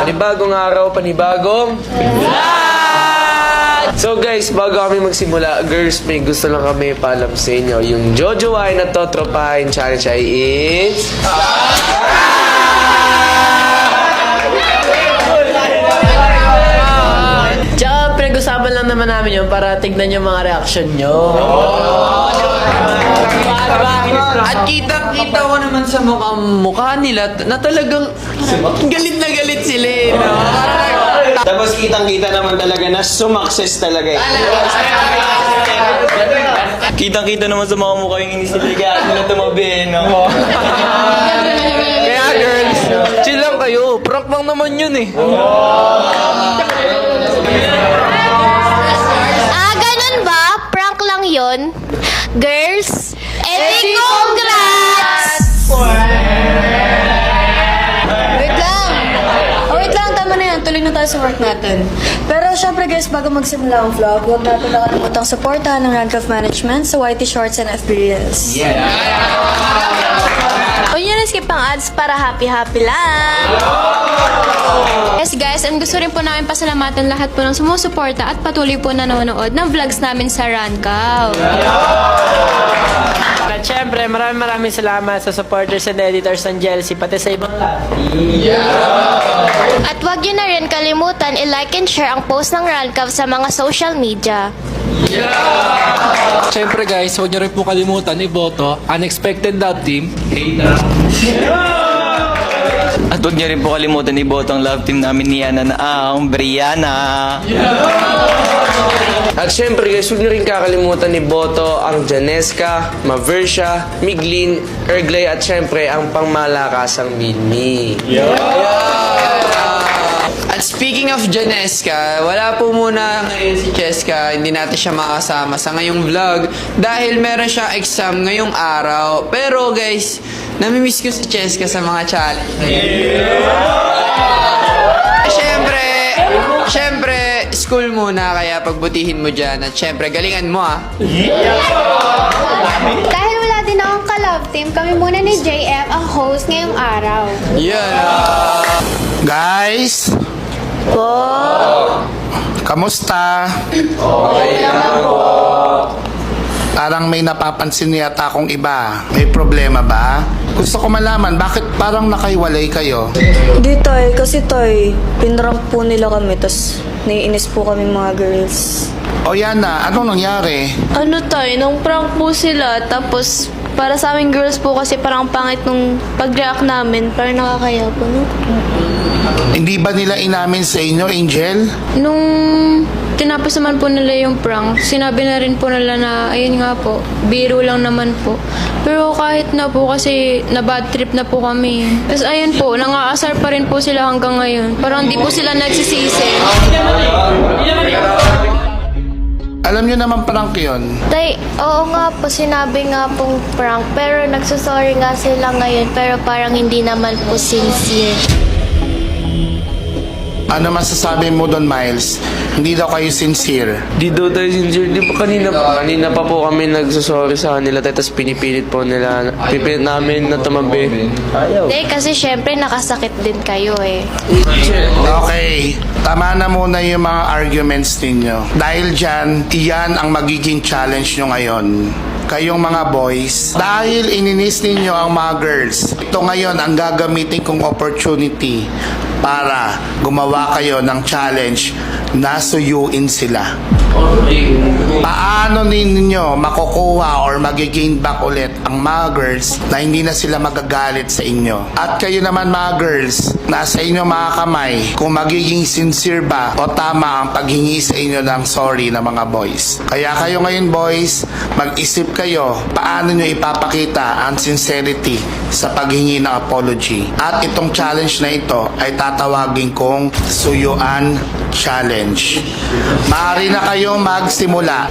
Panibagong araw, panibagong vlog! So guys, bago kami magsimula, girls, may gusto lang kami paalam sa inyo. Yung Jojo ay natotropahin challenge ay is... Tsaka pinag-usapan lang naman namin yun para tignan yung mga reaction nyo. At kita-kita ko naman sa mukha nila na talagang galit na galit sila eh, no? Tapos kitang-kita naman talaga na sumakses talaga eh. Kitang-kita naman sa mga mukha yung inisiligaan nila tumabi, no? Kaya girls, chill lang kayo. Prank lang naman yun eh. Ganun ba? Prank lang yun? Girls, edi congrats! Wait lang, tama na yan. Tuloy na tayo sa work natin. Pero syempre guys, bago magsimula ang vlog, huwag natin nakalimutang supportahan ng Rank of Management sa YT Shorts and FB Reels. Huwag nyo na-skip ang ads para happy-happy lang. Yes guys, and gusto rin po namin pasalamatan lahat po ng sumusuporta at patuloy po nanonood ng vlogs namin sa Rancav. At syempre, maraming salamat sa supporters and editors ng Jelsi, pati sa ibang lahat. At huwag nyo na rin kalimutan i-like and share ang post ng Rancav sa mga social media. Siyempre guys, huwag niyo rin po kalimutan iboto Unexpected Love Team. At huwag niyo rin po kalimutan iboto ang love team namin ni Yana na ang Brianna. At syempre guys, huwag niyo rin kakalimutan iboto ang Janesca, Maversia, Miglin, Erglay at syempre ang pangmalakasang Minmi. At speaking of Janesca, wala po muna ngayon si Cheska, hindi natin siya makasama sa ngayong vlog dahil meron siya exam ngayong araw. Pero guys, namimiss ko si Cheska sa mga challenge. Siyempre, school muna kaya pagbutihin mo dyan at siyempre, galingan mo ah. Dahil wala din akong ka-love team, kami muna ni JM ang host ngayong araw. Yan. Guys! Kamusta? Parang may napapansin yata akong iba. May problema ba? Gusto ko malaman, bakit parang nakaiwalay kayo? Hindi tay, kasi tay, pinrank po nila kami, tas naiinis po kami mga girls. O Yana, anong nangyari? Ano tayo, nung prank po sila, tapos para sa aming girls po kasi parang pangit nung pag-react namin, parang nakakaya po, no? Hindi ba nila inamin sa inyo, Angel? Nung tinapos naman po nila yung prank, sinabi na rin po nila na, ayun nga po, biro lang naman po. Pero kahit na po kasi na bad trip na po kami. Tapos ayun po, nangaasar pa rin po sila hanggang ngayon. Parang di po sila nagsisisi. Alam nyo naman prank yun. Tay, oo nga po, sinabi nga pong prank, pero nagsasorry nga sila ngayon, pero parang hindi naman po sincere. Ano masasabi mo doon, Miles? Hindi daw kayo sincere. Di daw tayo sincere. Di ba kanina pa po kami nagsasorry sa kanila tapos pinipilit po nila. Pipilit namin na tumabi. Hindi, kasi syempre nakasakit din kayo eh. Okay, tama na muna yung mga arguments ninyo. Dahil dyan, iyan ang magiging challenge nyo ngayon. Kayong mga boys, dahil ininis ninyo ang mga girls, ito ngayon ang gagamitin kong opportunity para gumawa kayo ng challenge na suyuin sila. Paano ninyo makukuha or magigain back ulit ang mga girls na hindi na sila magagalit sa inyo? At kayo naman mga girls, nasa inyo mga kamay kung magiging sincere ba o tama ang paghingi sa inyo ng sorry ng mga boys. Kaya kayo ngayon boys, mag-isip kayo paano nyo ipapakita ang sincerity sa paghingi ng apology. At itong challenge na ito ay tatawagin kong Suyuan Challenge. Maaari na kayong magsimula.